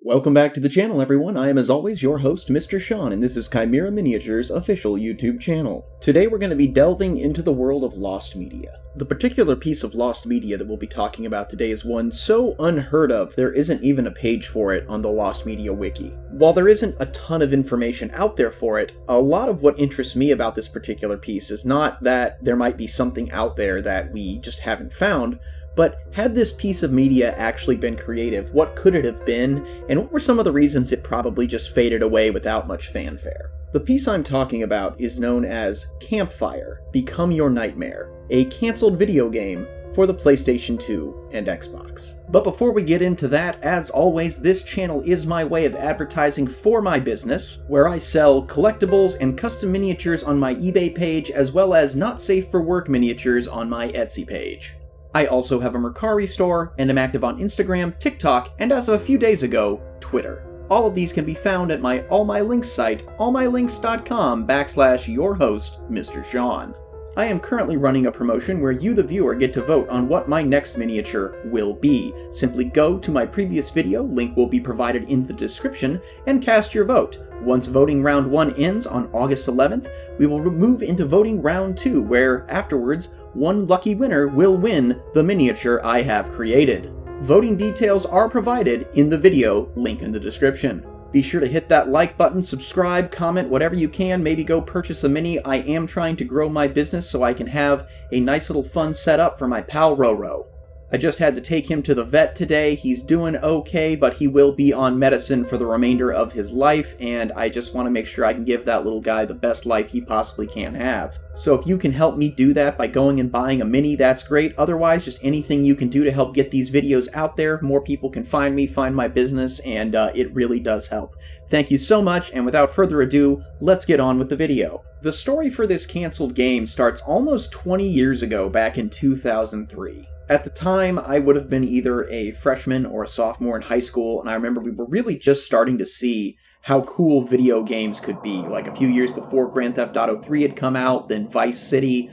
Welcome back to the channel, everyone. I am, as always, your host, Mr. Sean, and this is Chimera Miniature's official YouTube channel. Today we're going to be delving into the world of lost media. The particular piece of lost media that we'll be talking about today is one so unheard of there isn't even a page for it on the Lost Media Wiki. While there isn't a ton of information out there for it, a lot of what interests me about this particular piece is not that there might be something out there that we just haven't found, but had this piece of media actually been creative, what could it have been, and what were some of the reasons it probably just faded away without much fanfare? The piece I'm talking about is known as Campfire: Become Your Nightmare, a cancelled video game for the PlayStation 2 and Xbox. But before we get into that, as always, this channel is my way of advertising for my business, where I sell collectibles and custom miniatures on my eBay page, as well as not safe for work miniatures on my Etsy page. I also have a Mercari store, and am active on Instagram, TikTok, and as of a few days ago, Twitter. All of these can be found at my All My Links site, allmylinks.com/yourhost, Mr. Sean. I am currently running a promotion where you, the viewer, get to vote on what my next miniature will be. Simply go to my previous video, link will be provided in the description, and cast your vote. Once voting round 1 ends on August 11th, we will move into voting round 2, where afterwards, one lucky winner will win the miniature I have created. Voting details are provided in the video, link in the description. Be sure to hit that like button, subscribe, comment, whatever you can, maybe go purchase a mini. I am trying to grow my business so I can have a nice little fun setup for my pal Roro. I just had to take him to the vet today. He's doing okay, but he will be on medicine for the remainder of his life, and I just want to make sure I can give that little guy the best life he possibly can have. So if you can help me do that by going and buying a mini, that's great. Otherwise, just anything you can do to help get these videos out there, more people can find me, find my business, and it really does help. Thank you so much, and without further ado, let's get on with the video. The story for this canceled game starts almost 20 years ago, back in 2003. At the time, I would have been either a freshman or a sophomore in high school, and I remember we were really just starting to see how cool video games could be. Like a few years before Grand Theft Auto 3 had come out, then Vice City,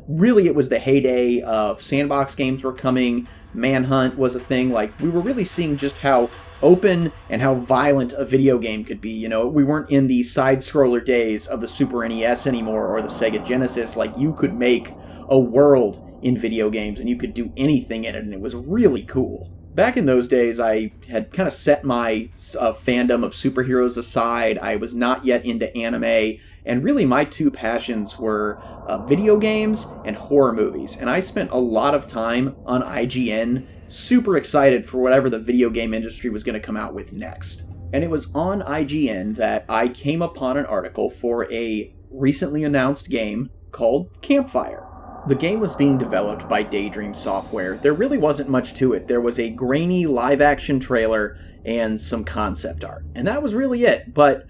really it was the heyday of sandbox games were coming, Manhunt was a thing. Like, we were really seeing just how open and how violent a video game could be. We weren't in the side-scroller days of the Super NES anymore or the Sega Genesis. Like, you could make a world in video games, and you could do anything in it, and it was really cool. Back in those days, I had kind of set my fandom of superheroes aside. I was not yet into anime, and really my two passions were video games and horror movies, and I spent a lot of time on IGN, super excited for whatever the video game industry was going to come out with next. And it was on IGN that I came upon an article for a recently announced game called Campfire. The game was being developed by Daydream Software. There really wasn't much to it. There was a grainy live-action trailer and some concept art. And that was really it. But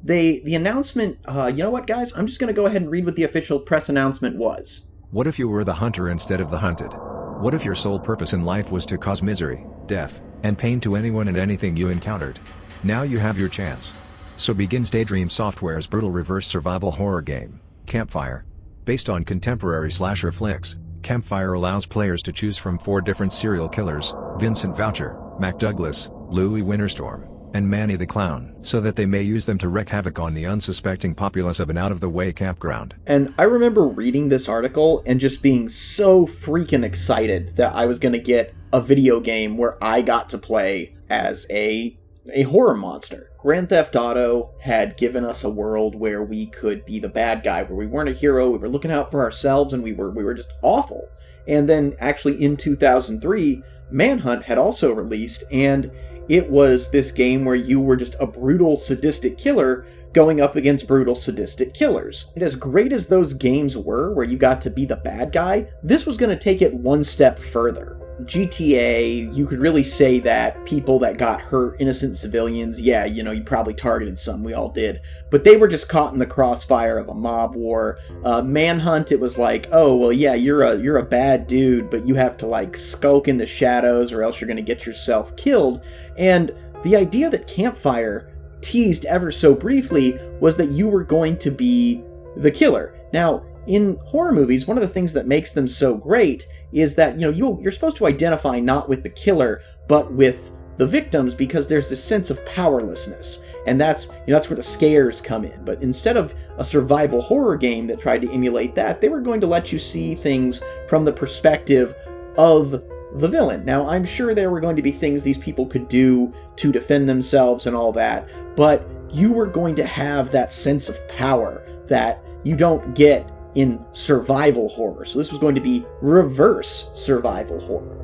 the announcement, you know what, guys? I'm just going to go ahead and read what the official press announcement was. What if you were the hunter instead of the hunted? What if your sole purpose in life was to cause misery, death, and pain to anyone and anything you encountered? Now you have your chance. So begins Daydream Software's brutal reverse survival horror game, Campfire. Based on contemporary slasher flicks, Campfire allows players to choose from 4 different serial killers: Vincent Voucher, Mac Douglas, Louis Winterstorm, and Manny the Clown, so that they may use them to wreak havoc on the unsuspecting populace of an out-of-the-way campground. And I remember reading this article and just being so freaking excited that I was going to get a video game where I got to play as a horror monster. Grand Theft Auto had given us a world where we could be the bad guy, where we weren't a hero, we were looking out for ourselves, and we were just awful. And then actually in 2003, Manhunt had also released, and it was this game where you were just a brutal, sadistic killer going up against brutal, sadistic killers. And as great as those games were, where you got to be the bad guy, this was going to take it one step further. GTA, you could really say that people that got hurt, innocent civilians, yeah, you probably targeted some, we all did, but they were just caught in the crossfire of a mob war. Manhunt, it was like, oh, well, yeah, you're a bad dude, but you have to, like, skulk in the shadows or else you're going to get yourself killed. And the idea that Campfire teased ever so briefly was that you were going to be the killer. Now, in horror movies, one of the things that makes them so great is that, you're supposed to identify not with the killer, but with the victims because there's this sense of powerlessness. And that's that's where the scares come in. But instead of a survival horror game that tried to emulate that, they were going to let you see things from the perspective of the villain. Now, I'm sure there were going to be things these people could do to defend themselves and all that, but you were going to have that sense of power that you don't get in survival horror. So this was going to be reverse survival horror.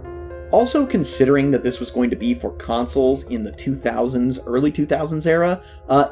Also, considering that this was going to be for consoles in the 2000s, early 2000s era,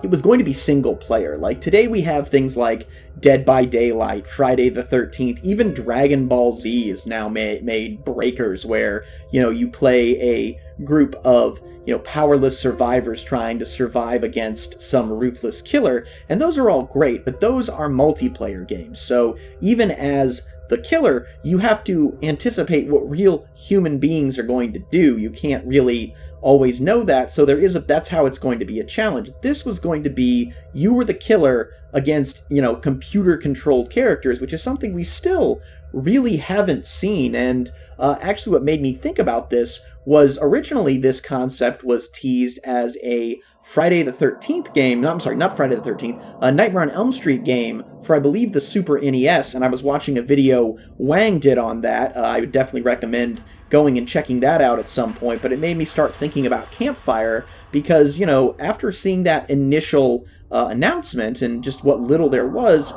it was going to be single player. Like, today we have things like Dead by Daylight, Friday the 13th, even Dragon Ball Z is now made breakers where, you play a group of, powerless survivors trying to survive against some ruthless killer, and those are all great, but those are multiplayer games. So even as the killer, you have to anticipate what real human beings are going to do. You can't really always know that, so that's how it's going to be a challenge. This was going to be, you were the killer against, computer-controlled characters, which is something we still really haven't seen. And actually what made me think about this was originally this concept was teased as a Friday the 13th game, not Friday the 13th, a Nightmare on Elm Street game for, I believe, the Super NES, and I was watching a video Whang did on that. I would definitely recommend going and checking that out at some point, but it made me start thinking about Campfire because, after seeing that initial announcement and just what little there was,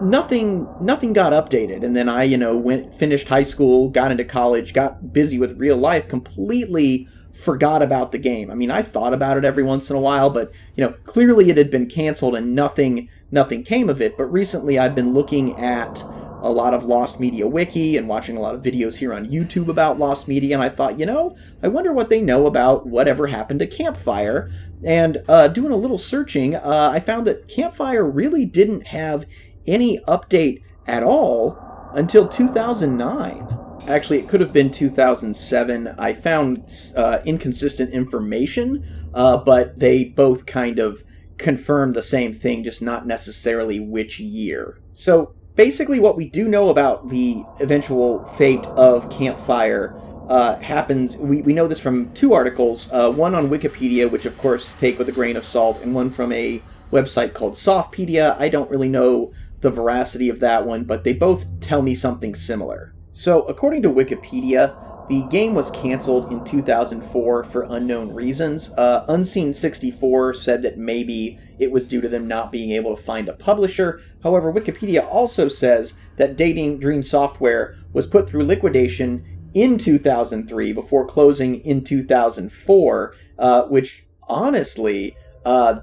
nothing got updated. And then I, finished high school, got into college, got busy with real life, completely forgot about the game. I mean, I thought about it every once in a while, but, clearly it had been canceled and nothing came of it. But recently I've been looking at a lot of Lost Media Wiki and watching a lot of videos here on YouTube about Lost Media, and I thought, I wonder what they know about whatever happened to Campfire. And doing a little searching, I found that Campfire really didn't have any update at all until 2009. Actually, it could have been 2007. I found inconsistent information, but they both kind of confirmed the same thing, just not necessarily which year. So basically what we do know about the eventual fate of Campfire happens, we know this from two articles, one on Wikipedia, which of course take with a grain of salt, and one from a website called Softpedia. I don't really know the veracity of that one, but they both tell me something similar. So, according to Wikipedia, the game was canceled in 2004 for unknown reasons. Unseen64 said that maybe it was due to them not being able to find a publisher. However, Wikipedia also says that Daydream Software was put through liquidation in 2003 before closing in 2004, which honestly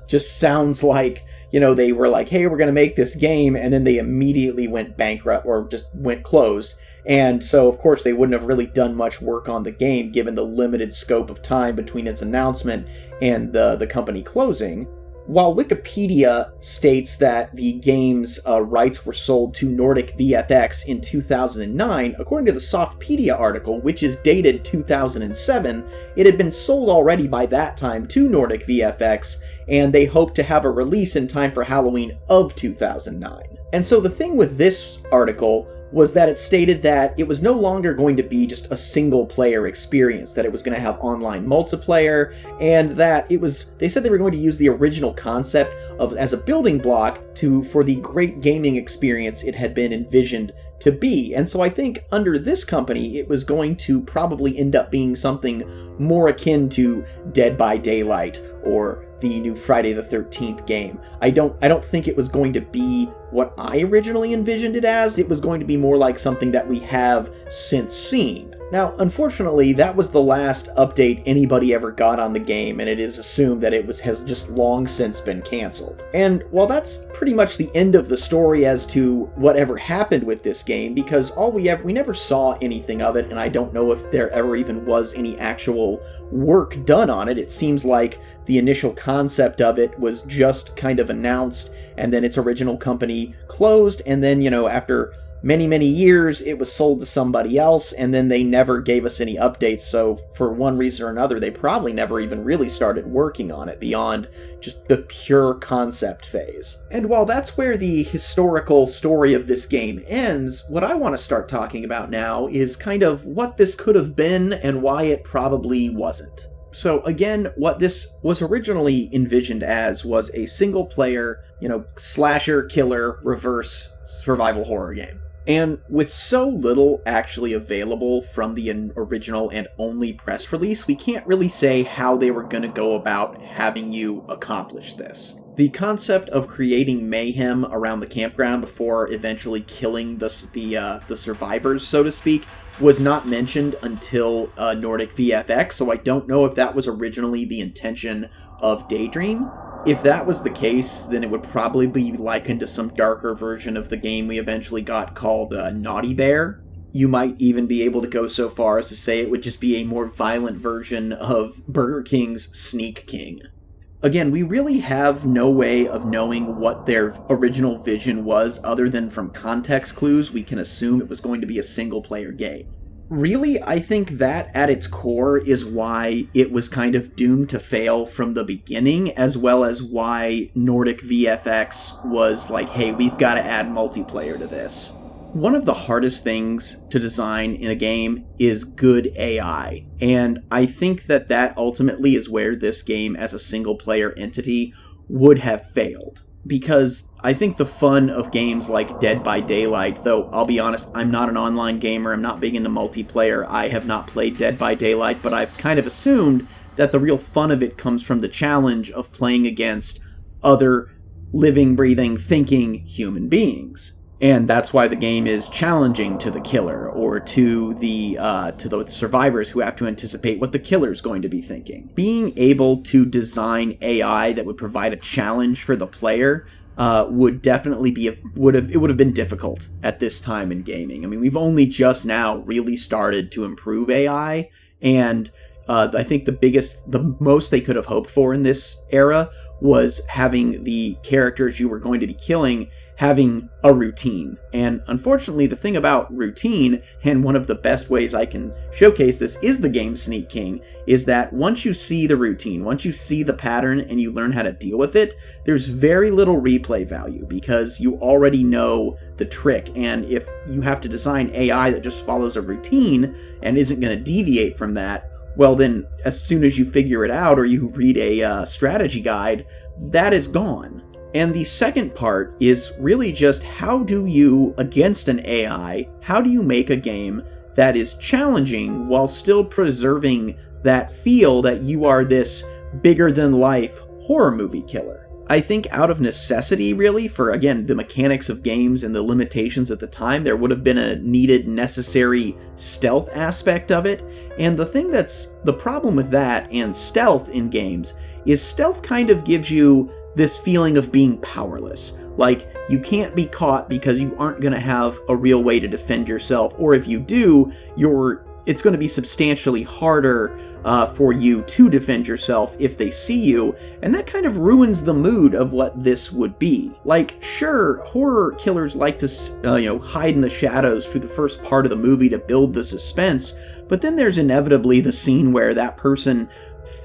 just sounds like, they were like, hey, we're going to make this game, and then they immediately went bankrupt or just went closed. And so, of course, they wouldn't have really done much work on the game given the limited scope of time between its announcement and the company closing. While Wikipedia states that the game's rights were sold to Nordic VFX in 2009, according to the Softpedia article, which is dated 2007, it had been sold already by that time to Nordic VFX, and they hoped to have a release in time for Halloween of 2009. And so the thing with this article was that it stated that it was no longer going to be just a single-player experience, that it was going to have online multiplayer, and that they said they were going to use the original concept as a building block for the great gaming experience it had been envisioned to be. And so I think under this company, it was going to probably end up being something more akin to Dead by Daylight or the new Friday the 13th game. I don't think it was going to be what I originally envisioned it as. It was going to be more like something that we have since seen. Now, unfortunately, that was the last update anybody ever got on the game, and it is assumed that it has just long since been canceled. And while that's pretty much the end of the story as to whatever happened with this game, because we never saw anything of it, and I don't know if there ever even was any actual work done on it. It seems like the initial concept of it was just kind of announced, and then its original company closed, and then, after many years, it was sold to somebody else, and then they never gave us any updates, so for one reason or another, they probably never even really started working on it beyond just the pure concept phase. And while that's where the historical story of this game ends, what I want to start talking about now is kind of what this could have been and why it probably wasn't. So again, what this was originally envisioned as was a single-player, slasher, killer, reverse survival horror game. And with so little actually available from the original and only press release, we can't really say how they were going to go about having you accomplish this. The concept of creating mayhem around the campground before eventually killing the survivors, so to speak, was not mentioned until Nordic VFX, so I don't know if that was originally the intention of Daydream. If that was the case, then it would probably be likened to some darker version of the game we eventually got called Naughty Bear. You might even be able to go so far as to say it would just be a more violent version of Burger King's Sneak King. Again, we really have no way of knowing what their original vision was other than from context clues. We can assume it was going to be a single-player game. Really, I think that at its core is why it was kind of doomed to fail from the beginning, as well as why Nordic VFX was like, hey, we've got to add multiplayer to this. One of the hardest things to design in a game is good AI, and I think that ultimately is where this game as a single-player entity would have failed. Because I think the fun of games like Dead by Daylight, though I'll be honest, I'm not an online gamer, I'm not big into multiplayer, I have not played Dead by Daylight, but I've kind of assumed that the real fun of it comes from the challenge of playing against other living, breathing, thinking human beings. And that's why the game is challenging to the killer, or to the survivors who have to anticipate what the killer's going to be thinking. Being able to design AI that would provide a challenge for the player would definitely be it would have been difficult at this time in gaming. I mean, we've only just now really started to improve AI, and I think the most they could have hoped for in this era was having the characters you were going to be killing having a routine. And unfortunately, the thing about routine, and one of the best ways I can showcase this is the game Sneak King, is that once you see the routine, once you see the pattern and you learn how to deal with it, there's very little replay value because you already know the trick. And if you have to design AI that just follows a routine and isn't going to deviate from that, well then, as soon as you figure it out or you read a strategy guide, that is gone. And the second part is really just how do you, against an AI, how do you make a game that is challenging while still preserving that feel that you are this bigger-than-life horror movie killer? I think out of necessity, really, for, again, the mechanics of games and the limitations at the time, there would have been a needed, necessary stealth aspect of it. And the thing that's the problem with that and stealth in games is stealth kind of gives you this feeling of being powerless. Like, you can't be caught because you aren't going to have a real way to defend yourself, or if you do, it's going to be substantially harder for you to defend yourself if they see you, and that kind of ruins the mood of what this would be. Like, sure, horror killers like to, hide in the shadows through the first part of the movie to build the suspense, but then there's inevitably the scene where that person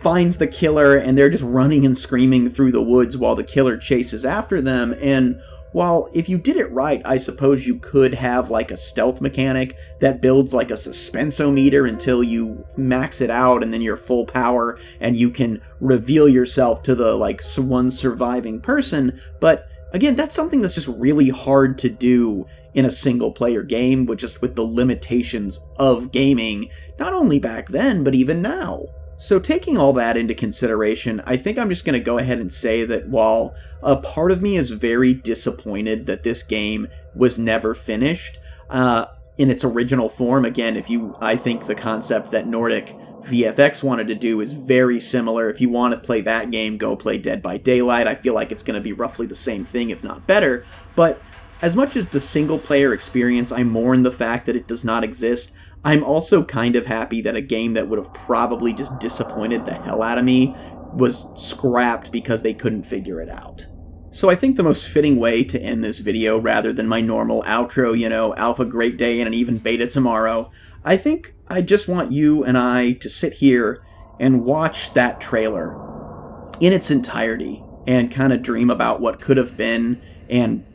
finds the killer and they're just running and screaming through the woods while the killer chases after them. And while if you did it right, I suppose you could have like a stealth mechanic that builds like a suspensometer until you max it out and then you're full power and you can reveal yourself to the one surviving person. But again, that's something that's just really hard to do in a single player game with the limitations of gaming, not only back then, but even now. So taking all that into consideration, I think I'm just going to go ahead and say that while a part of me is very disappointed that this game was never finished in its original form, again, I think the concept that Nordic VFX wanted to do is very similar. If you want to play that game, go play Dead by Daylight. I feel like it's going to be roughly the same thing, if not better. But as much as the single-player experience, I mourn the fact that it does not exist, I'm also kind of happy that a game that would have probably just disappointed the hell out of me was scrapped because they couldn't figure it out. So I think the most fitting way to end this video, rather than my normal outro, alpha great day and an even beta tomorrow, I think I just want you and I to sit here and watch that trailer in its entirety and kind of dream about what could have been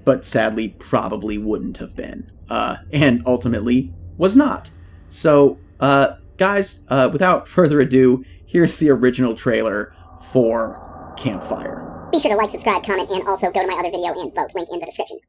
but sadly probably wouldn't have been, and ultimately was not. So, Guys, without further ado, here's the original trailer for Campfire. Be sure to like, subscribe, comment, and also go to my other video and vote. Link in the description.